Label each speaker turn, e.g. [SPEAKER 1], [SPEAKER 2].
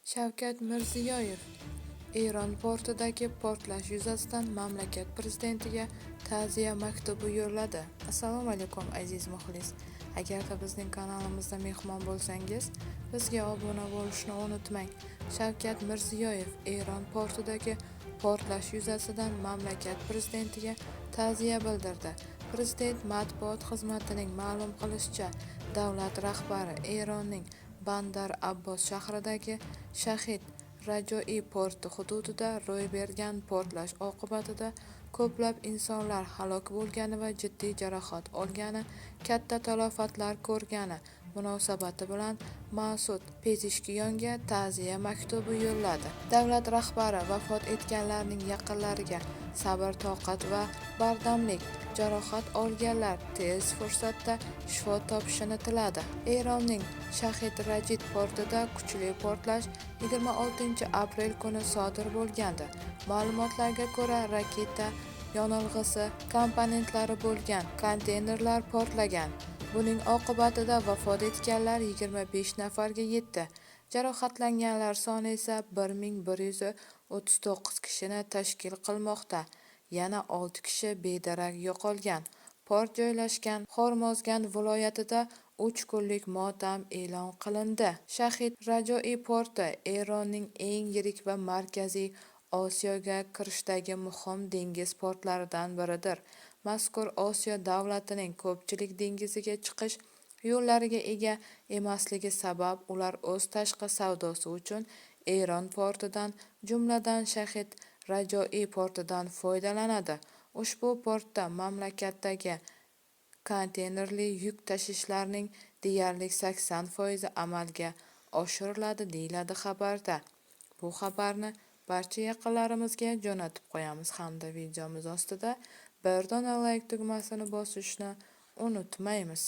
[SPEAKER 1] Shavkat Mirziyoyev Eron portidagi portlash yuzasidan mamlakat prezidentiga ta'ziya maktubi yo'lladi. Assalomu alaykum aziz muxlis. Agarda bizning kanalimizda mehmon bo'lsangiz, bizga obuna bo'lishni unutmang. Shavkat Mirziyoyev Eron portidagi portlash yuzasidan mamlakat prezidentiga ta'ziya bildirdi. Prezident matbuot xizmatining ma'lum qilishicha, davlat rahbari Eronning Bandar Abbos shahridagi Shahid Rajoi porti hududida ro'y bergan portlash oqibatida ko'plab insonlar halok bo'lgani va jiddiy jarohat olgani, katta talafotlar ko'rgani munosabati bilan Mas'ud Pezeshkiyonga ta'ziya maktubi yo'lladi. Davlat rahbari vafot etganlarning yaqinlariga sabr-toqat va bardamlik, jarohat olganlar tez fursatda shifo topishini tiladi. Eronning Shahid Rajid portida kuchli portlash 26 aprel kuni sodir bo'lgandi. Ma'lumotlarga ko'ra, raketa yonilg'isi komponentlari bo'lgan konteynerlar portlagan. Buning oqibatida vafot etganlar 25 nafarga yetdi. Jarohatlanganlar soni esa 1139 kishini tashkil qilmoqda. Yana 6 kishi bedarak yo'qolgan. Port joylashgan Hormozgan viloyatida 3 kunlik motam e'lon qilindi. Shahid Rajoi porti Eronning eng yirik va markaziy Osiyoga kirishdagi muhim dengiz portlaridan biridir. Mazkur Osiyo davlatining ko'pchilik dengiziga chiqish yo'llariga ega emasligi sabab ular o'z tashqi savdosi uchun Eron portidan, jumladan Shahid Rajoi portidan foydalanadi. Ushbu portda mamlakatdagi konteynerli yuk tashishlarning deyarli 80% amalga oshiriladi, deyiladi xabarda. Bu xabarni barcha yaqinlarimizga jo'natib qo'yamiz hamda videomiz ostida bir dona like tugmasini bosishni unutmaymiz.